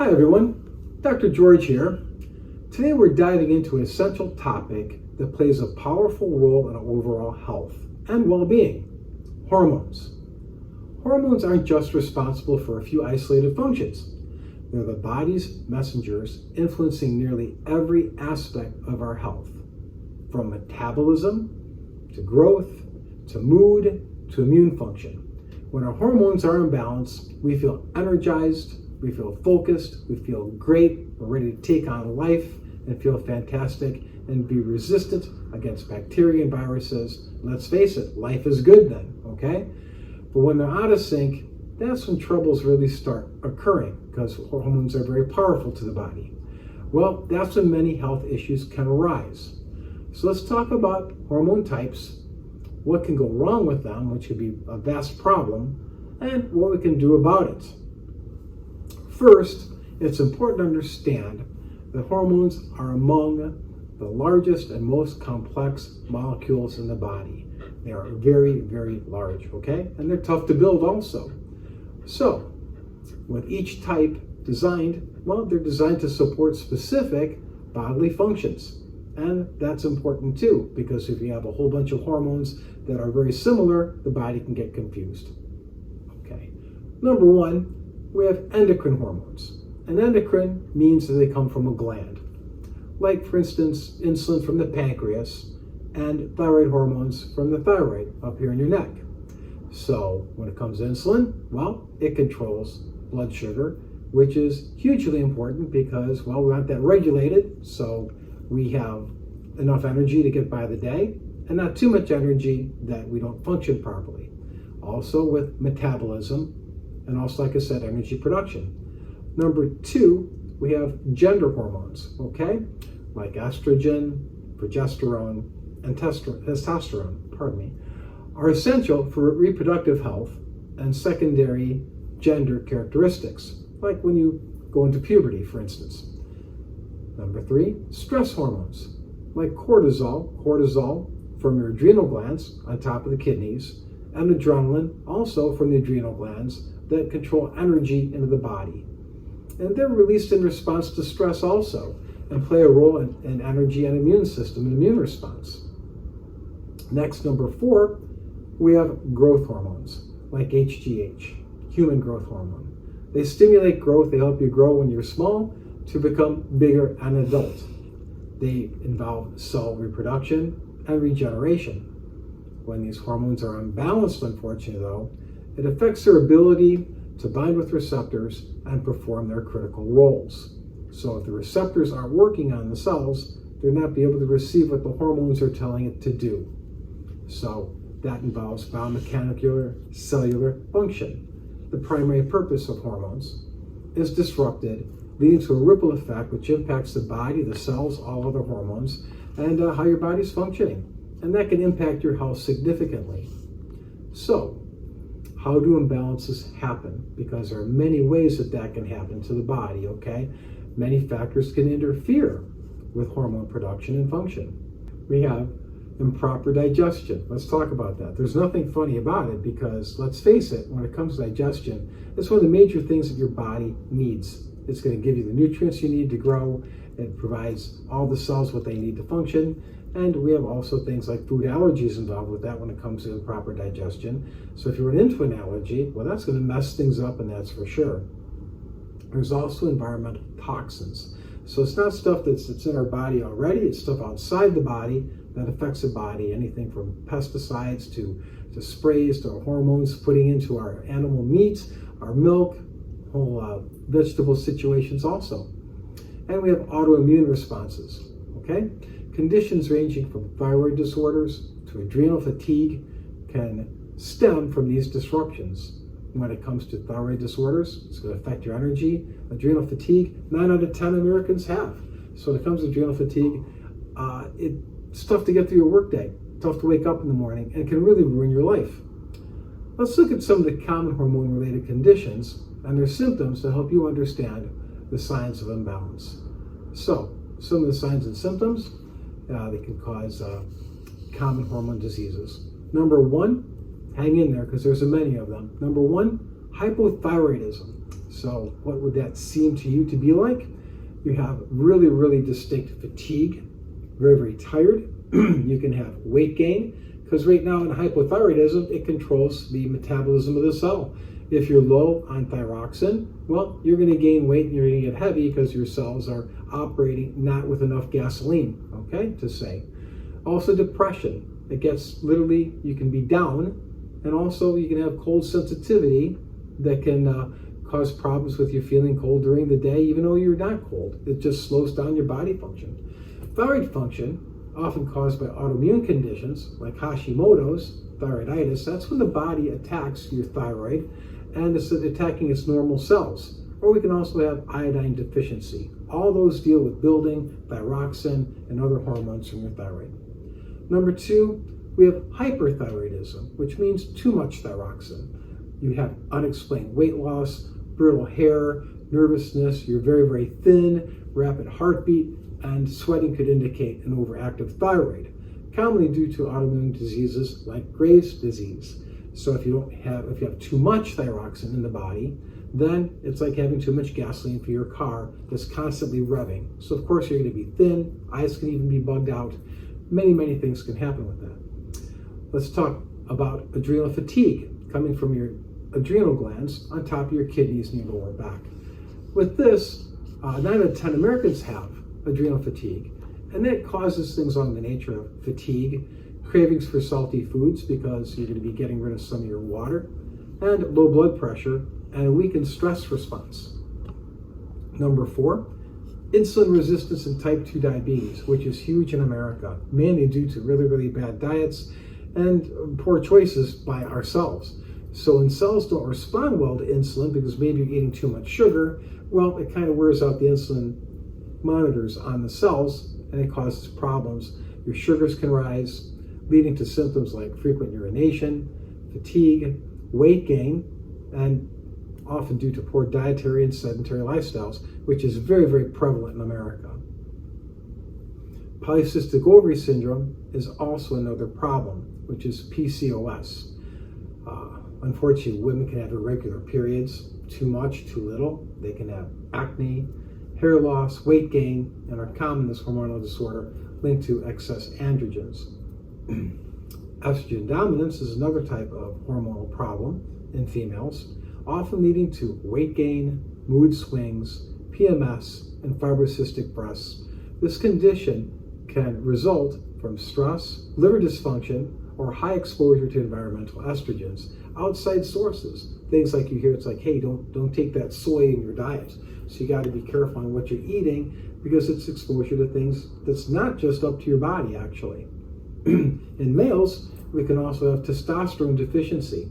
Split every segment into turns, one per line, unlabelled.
Hi everyone, Dr. George here. Today we're diving into an essential topic that plays a powerful role in our overall health and well-being: hormones. Hormones aren't just responsible for a few isolated functions. They're the body's messengers influencing nearly every aspect of our health, from metabolism to growth to mood to immune function. When our hormones are in balance, we feel energized, we feel focused, we feel great, we're ready to take on life and feel fantastic and be resistant against bacteria and viruses. Let's face it, life is good then, okay? But when they're out of sync, that's when troubles really start occurring because hormones are very powerful to the body. Well, that's when many health issues can arise. So let's talk about hormone types, what can go wrong with them, which could be a vast problem, and what we can do about it. First, it's important to understand that hormones are among the largest and most complex molecules in the body. They are very, very large, okay? And they're tough to build also. So, with each type designed, well, they're designed to support specific bodily functions. And that's important too, because if you have a whole bunch of hormones that are very similar, the body can get confused. Okay. Number one, we have endocrine hormones. And endocrine means that they come from a gland. Like, for instance, insulin from the pancreas and thyroid hormones from the thyroid up here in your neck. So when it comes to insulin, well, it controls blood sugar, which is hugely important because, well, we want that regulated so we have enough energy to get by the day and not too much energy that we don't function properly. Also with metabolism and also, like I said, energy production. Number two, we have gender hormones, okay? Like estrogen, progesterone, and testosterone, are essential for reproductive health and secondary gender characteristics, like when you go into puberty, for instance. Number three, stress hormones, like cortisol from your adrenal glands on top of the kidneys, and adrenaline, also from the adrenal glands that control energy into the body. And they're released in response to stress also, and play a role in energy and immune system and immune response. Next, number four, we have growth hormones, like HGH, human growth hormone. They stimulate growth, they help you grow when you're small to become bigger and adult. They involve cell reproduction and regeneration. When these hormones are unbalanced, unfortunately though, it affects their ability to bind with receptors and perform their critical roles. So if the receptors aren't working on the cells, they're not be able to receive what the hormones are telling it to do. So that involves biomechanical cellular function. The primary purpose of hormones is disrupted, leading to a ripple effect which impacts the body, the cells, all other hormones, and how your body's functioning. And that can impact your health significantly. So, how do imbalances happen? Because there are many ways that can happen to the body, okay? Many factors can interfere with hormone production and function. We have improper digestion. Let's talk about that. There's nothing funny about it because, let's face it, when it comes to digestion, it's one of the major things that your body needs. It's going to give you the nutrients you need to grow. It provides all the cells what they need to function. And we have also things like food allergies involved with that when it comes to improper digestion. So if you run into an allergy, well, that's going to mess things up, and that's for sure. There's also environmental toxins. So it's not stuff that's in our body already, it's stuff outside the body that affects the body, anything from pesticides to sprays to hormones putting into our animal meat, our milk, whole vegetable situations also. And we have autoimmune responses, okay? Conditions ranging from thyroid disorders to adrenal fatigue can stem from these disruptions. When it comes to thyroid disorders, it's going to affect your energy. Adrenal fatigue, 9 out of 10 Americans have. So when it comes to adrenal fatigue, it's tough to get through your workday, tough to wake up in the morning, and can really ruin your life. Let's look at some of the common hormone-related conditions and their symptoms to help you understand the signs of imbalance. So, some of the signs and symptoms, they can cause common hormone diseases. Number one, hang in there because there's many of them. Number one, hypothyroidism. So what would that seem to you to be like? You have really, really distinct fatigue, very, very tired. You can have weight gain, because right now in hypothyroidism, it controls the metabolism of the cell. If you're low on thyroxine, well, you're going to gain weight and you're going to get heavy because your cells are operating not with enough gasoline, okay, to say. Also depression. It gets literally, you can be down, and also you can have cold sensitivity that can cause problems with you feeling cold during the day, even though you're not cold. It just slows down your body function. Thyroid function, often caused by autoimmune conditions like Hashimoto's, thyroiditis, that's when the body attacks your thyroid and it's attacking its normal cells. Or we can also have iodine deficiency. All those deal with building thyroxine and other hormones from your thyroid. Number 2, we have hyperthyroidism, which means too much thyroxine. You have unexplained weight loss, brittle hair, nervousness, you're very, very thin, rapid heartbeat, and sweating could indicate an overactive thyroid, commonly due to autoimmune diseases like Graves' disease. So if you have too much thyroxine in the body, then it's like having too much gasoline for your car that's constantly revving. So of course you're going to be thin, eyes can even be bugged out. Many, many things can happen with that. Let's talk about adrenal fatigue coming from your adrenal glands on top of your kidneys and your lower back. With this, 9 out of 10 Americans have adrenal fatigue, and that causes things along the nature of fatigue, cravings for salty foods because you're going to be getting rid of some of your water, and low blood pressure and a weakened stress response. Number 4, insulin resistance and type 2 diabetes, which is huge in America, mainly due to really, really bad diets and poor choices by ourselves. So when cells don't respond well to insulin because maybe you're eating too much sugar, well, it kind of wears out the insulin monitors on the cells and it causes problems. Your sugars can rise, leading to symptoms like frequent urination, fatigue, weight gain, and often due to poor dietary and sedentary lifestyles, which is very, very prevalent in America. Polycystic ovary syndrome is also another problem, which is PCOS. Unfortunately, women can have irregular periods, too much, too little. They can have acne, hair loss, weight gain, and are common in this hormonal disorder linked to excess androgens. Estrogen dominance is another type of hormonal problem in females, often leading to weight gain, mood swings, PMS, and fibrocystic breasts. This condition can result from stress, liver dysfunction, or high exposure to environmental estrogens. Outside sources, things like you hear, it's like, hey, don't take that soy in your diet. So you got to be careful on what you're eating because it's exposure to things that's not just up to your body, actually. In males, we can also have testosterone deficiency.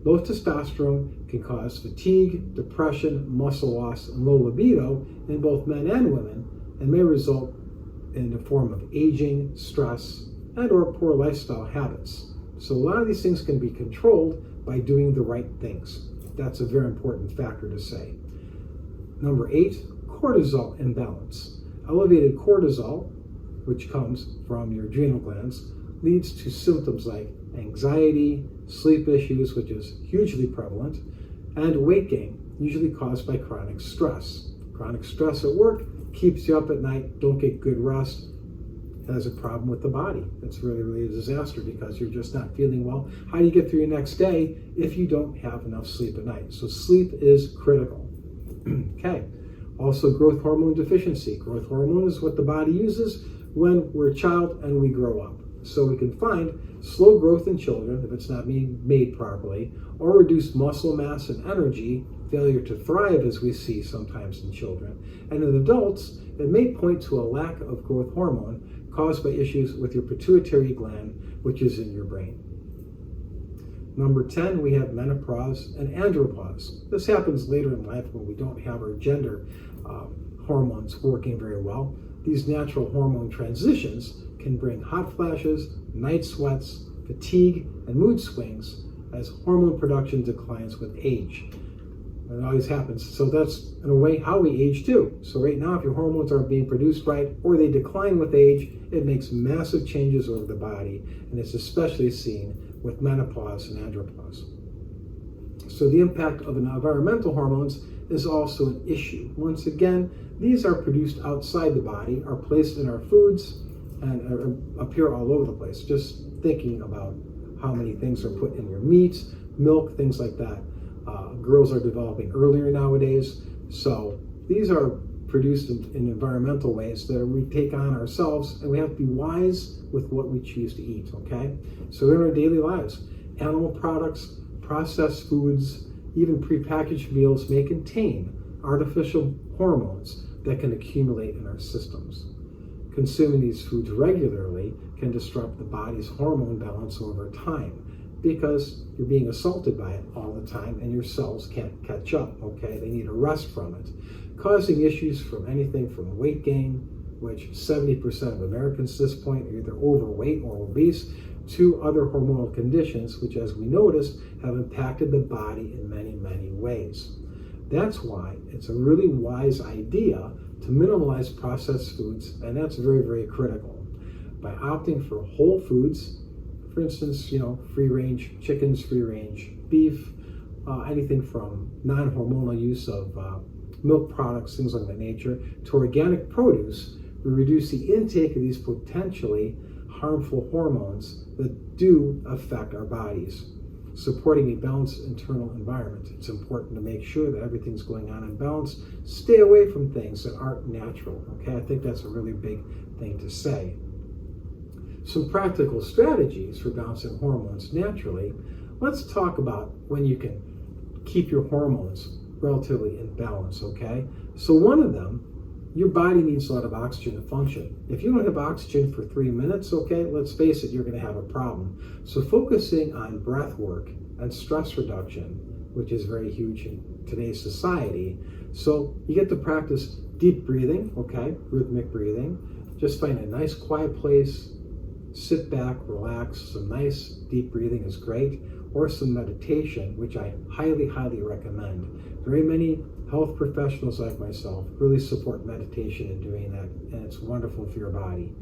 Low testosterone can cause fatigue, depression, muscle loss, and low libido in both men and women, and may result in a form of aging, stress, and or poor lifestyle habits. So a lot of these things can be controlled by doing the right things. That's a very important factor to say. Number 8, cortisol imbalance. Elevated cortisol, which comes from your adrenal glands, leads to symptoms like anxiety, sleep issues, which is hugely prevalent, and weight gain, usually caused by chronic stress. Chronic stress at work keeps you up at night, don't get good rest, has a problem with the body. It's really, really a disaster because you're just not feeling well. How do you get through your next day if you don't have enough sleep at night? So sleep is critical. Okay. Also, growth hormone deficiency. Growth hormone is what the body uses when we're a child and we grow up. So we can find slow growth in children if it's not being made properly, or reduced muscle mass and energy, failure to thrive as we see sometimes in children. And in adults, it may point to a lack of growth hormone caused by issues with your pituitary gland, which is in your brain. Number 10, we have menopause and andropause. This happens later in life when we don't have our gender hormones working very well. These natural hormone transitions can bring hot flashes, night sweats, fatigue, and mood swings as hormone production declines with age. It always happens. So that's, in a way, how we age too. So right now, if your hormones aren't being produced right or they decline with age, it makes massive changes over the body, and it's especially seen with menopause and andropause. So the impact of environmental hormones is also an issue. Once again, these are produced outside the body, are placed in our foods, and appear all over the place. Just thinking about how many things are put in your meats, milk, things like that. Girls are developing earlier nowadays, so these are produced in environmental ways that we take on ourselves, and we have to be wise with what we choose to eat, okay? So in our daily lives, animal products, processed foods, even prepackaged meals may contain artificial hormones that can accumulate in our systems. Consuming these foods regularly can disrupt the body's hormone balance over time because you're being assaulted by it all the time and your cells can't catch up, okay? They need a rest from it, causing issues from anything from weight gain, which 70% of Americans at this point are either overweight or obese, to other hormonal conditions, which, as we noticed, have impacted the body in many, many ways. That's why it's a really wise idea to minimize processed foods, and that's very, very critical. By opting for whole foods, for instance, free-range chickens, free-range beef, anything from non-hormonal use of milk products, things of that nature, to organic produce, we reduce the intake of these potentially harmful hormones that do affect our bodies. Supporting a balanced internal environment. It's important to make sure that everything's going on in balance. Stay away from things that aren't natural, okay? I think that's a really big thing to say. Some practical strategies for balancing hormones naturally. Let's talk about when you can keep your hormones relatively in balance, okay? So one of them, your body needs a lot of oxygen to function. If you don't have oxygen for 3 minutes, okay, let's face it, you're going to have a problem. So focusing on breath work and stress reduction, which is very huge in today's society. So you get to practice deep breathing, okay, rhythmic breathing. Just find a nice quiet place, sit back, relax. Some nice deep breathing is great, or some meditation, which I highly, highly recommend. Very many health professionals like myself really support meditation and doing that, and it's wonderful for your body.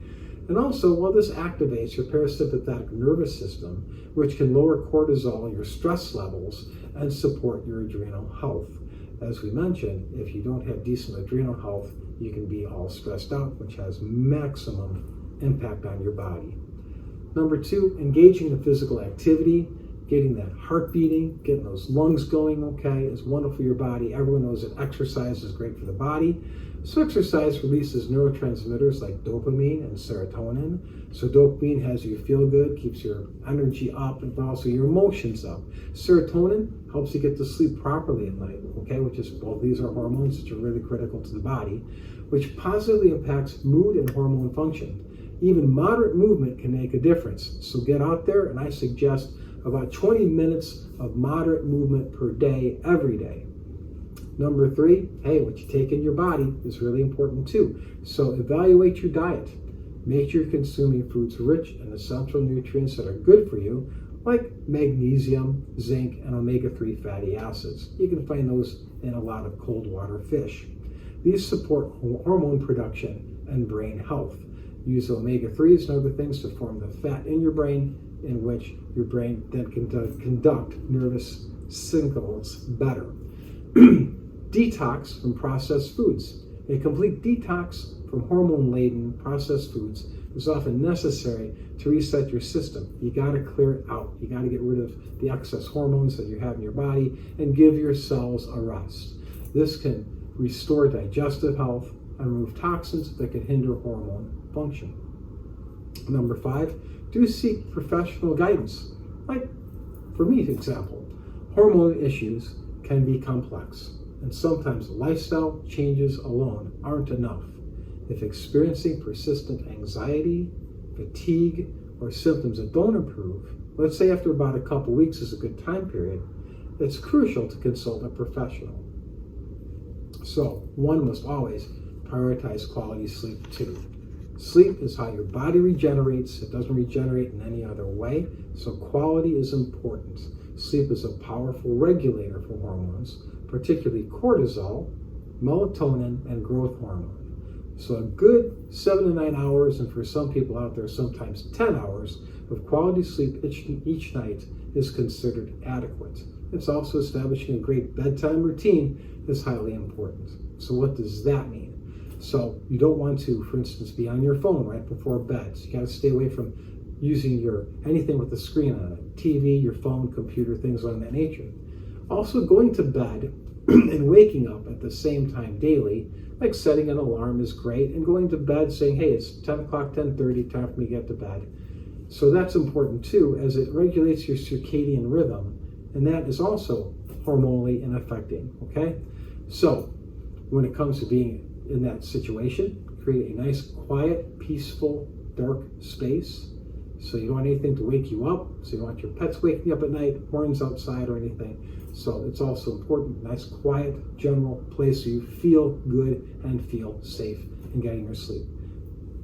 And also, this activates your parasympathetic nervous system, which can lower cortisol, your stress levels, and support your adrenal health. As we mentioned, if you don't have decent adrenal health, you can be all stressed out, which has maximum impact on your body. Number 2, engaging in physical activity. Getting that heart beating, getting those lungs going, okay, is wonderful for your body. Everyone knows that exercise is great for the body. So exercise releases neurotransmitters like dopamine and serotonin. So dopamine has you feel good, keeps your energy up, and also your emotions up. Serotonin helps you get to sleep properly at night, okay, which is, both these are hormones which are really critical to the body, which positively impacts mood and hormone function. Even moderate movement can make a difference. So get out there, and I suggest about 20 minutes of moderate movement per day, every day. Number 3, what you take in your body is really important too. So evaluate your diet. Make sure you're consuming foods rich in essential nutrients that are good for you, like magnesium, zinc, and omega-3 fatty acids. You can find those in a lot of cold water fish. These support hormone production and brain health. Use omega-3s and other things to form the fat in your brain, in which your brain then can conduct nervous signals better. Detox from processed foods. A complete detox from hormone-laden processed foods is often necessary to reset your system. You got to clear it out. You got to get rid of the excess hormones that you have in your body and give your cells a rest. This can restore digestive health and remove toxins that can hinder hormone function. Number 5, do seek professional guidance. Like, for me, for example, hormone issues can be complex, and sometimes lifestyle changes alone aren't enough. If experiencing persistent anxiety, fatigue, or symptoms that don't improve, let's say after about a couple weeks is a good time period, it's crucial to consult a professional. So, one must always prioritize quality sleep too. Sleep is how your body regenerates. It doesn't regenerate in any other way, so quality is important. Sleep is a powerful regulator for hormones, particularly cortisol, melatonin, and growth hormone. So a good 7 to 9 hours, and for some people out there, sometimes 10 hours of quality sleep each night is considered adequate. It's also establishing a great bedtime routine is highly important. So what does that mean? So you don't want to, for instance, be on your phone right before bed. So you got to stay away from using anything with a screen on it, TV, your phone, computer, things of that nature. Also, going to bed and waking up at the same time daily, like setting an alarm, is great, and going to bed saying, hey, it's 10 o'clock, 10:30, time for me to get to bed. So that's important too, as it regulates your circadian rhythm, and that is also hormonally and affecting, okay? So when it comes to being in that situation, create a nice, quiet, peaceful, dark space. So you don't want anything to wake you up. So you don't want your pets waking up at night, horns outside or anything. So it's also important, nice, quiet, general place so you feel good and feel safe in getting your sleep.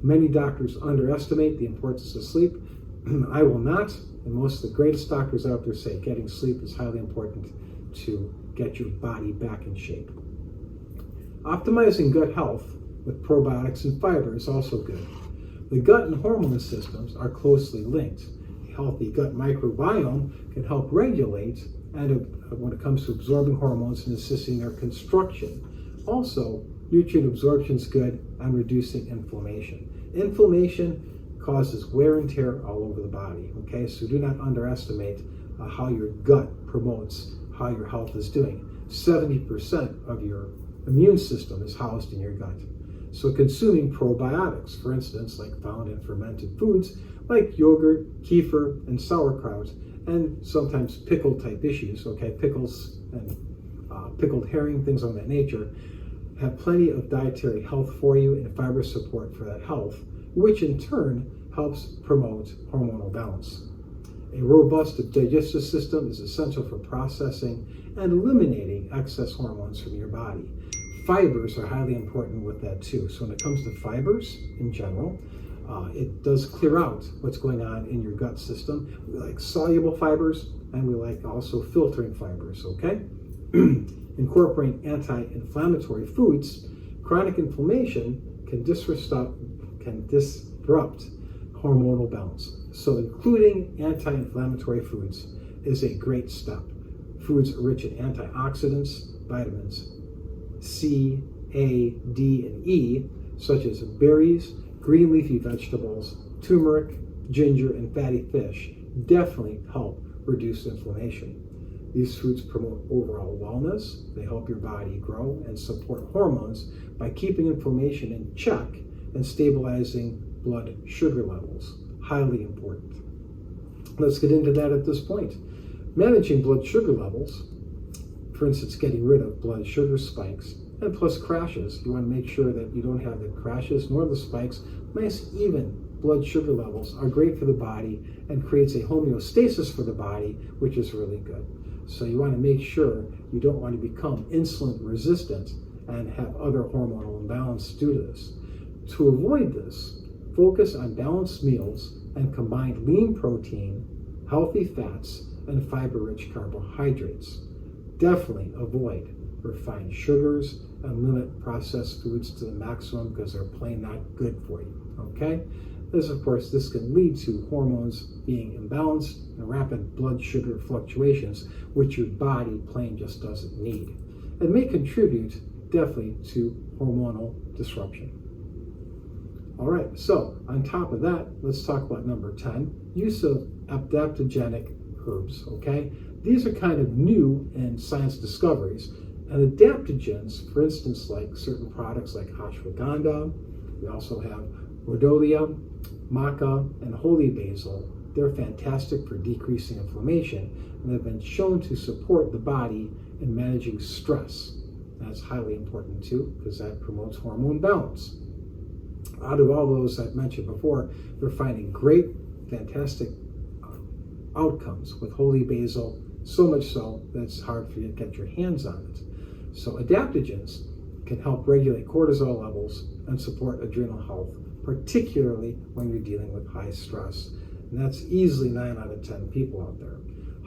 Many doctors underestimate the importance of sleep. I will not, and most of the greatest doctors out there say getting sleep is highly important to get your body back in shape. Optimizing gut health with probiotics and fiber is also good. The gut and hormone systems are closely linked. A healthy gut microbiome can help regulate and when it comes to absorbing hormones and assisting their construction. Also, nutrient absorption is good and reducing inflammation. Inflammation causes wear and tear all over the body, okay? So do not underestimate how your gut promotes how your health is doing. 70% of your immune system is housed in your gut. So consuming probiotics, for instance, like found in fermented foods like yogurt, kefir, and sauerkraut, and sometimes pickle type issues, okay, pickles and pickled herring, things of that nature, have plenty of dietary health for you and fiber support for that health, which in turn helps promote hormonal balance. A robust digestive system is essential for processing and eliminating excess hormones from your body. Fibers are highly important with that too. So when it comes to fibers in general, it does clear out what's going on in your gut system. We like soluble fibers, and we like also filtering fibers, okay? Incorporating anti-inflammatory foods, chronic inflammation can disrupt hormonal balance. So including anti-inflammatory foods is a great step. Foods rich in antioxidants, vitamins C, A, D, and E, such as berries, green leafy vegetables, turmeric, ginger, and fatty fish, definitely help reduce inflammation. These foods promote overall wellness. They help your body grow and support hormones by keeping inflammation in check and stabilizing blood sugar levels. Highly important. Let's get into that at this point. Managing blood sugar levels, for instance, getting rid of blood sugar spikes, and plus crashes. You want to make sure that you don't have the crashes nor the spikes. Nice, even blood sugar levels are great for the body and creates a homeostasis for the body, which is really good. So you want to make sure you don't want to become insulin resistant and have other hormonal imbalance due to this. To avoid this, focus on balanced meals and combine lean protein, healthy fats, and fiber-rich carbohydrates. Definitely avoid refined sugars and limit processed foods to the maximum because they're plain not good for you, okay? This can lead to hormones being imbalanced and rapid blood sugar fluctuations, which your body plain just doesn't need, and may contribute definitely to hormonal disruption. All right, so on top of that, let's talk about number 10, use of adaptogenic herbs, okay? These are kind of new in science discoveries, and adaptogens, for instance, like certain products like ashwagandha, we also have rhodiola, maca, and holy basil. They're fantastic for decreasing inflammation, and have been shown to support the body in managing stress. That's highly important too, because that promotes hormone balance. Out of all those I've mentioned before, they're finding great, fantastic outcomes with holy basil, so much so that it's hard for you to get your hands on it. So adaptogens can help regulate cortisol levels and support adrenal health, particularly when you're dealing with high stress. And that's easily 9 out of 10 people out there.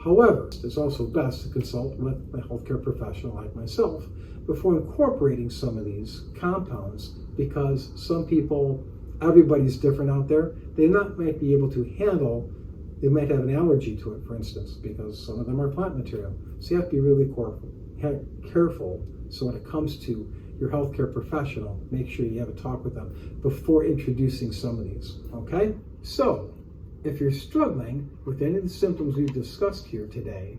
However, it's also best to consult with a healthcare professional like myself before incorporating some of these compounds, because some people, everybody's different out there. They might be able to handle, they might have an allergy to it, for instance, because some of them are plant material. So you have to be really careful. careful. So when it comes to your healthcare professional, make sure you have a talk with them before introducing some of these, okay? So, if you're struggling with any of the symptoms we've discussed here today,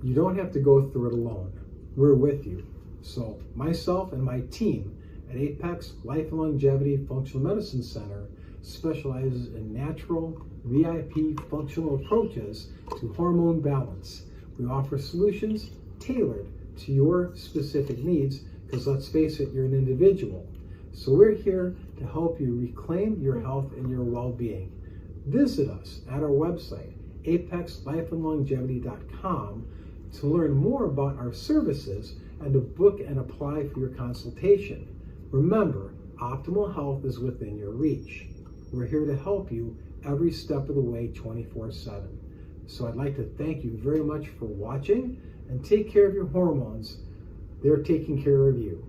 you don't have to go through it alone. We're with you. So, myself and my team at Apex Life and Longevity Functional Medicine Center specializes in natural, VIP functional approaches to hormone balance. We offer solutions tailored to your specific needs, because let's face it, you're an individual. So we're here to help you reclaim your health and your well-being. Visit us at our website, apexlifeandlongevity.com, to learn more about our services and to book and apply for your consultation. Remember, optimal health is within your reach. We're here to help you every step of the way 24/7. So I'd like to thank you very much for watching, and take care of your hormones. They're taking care of you.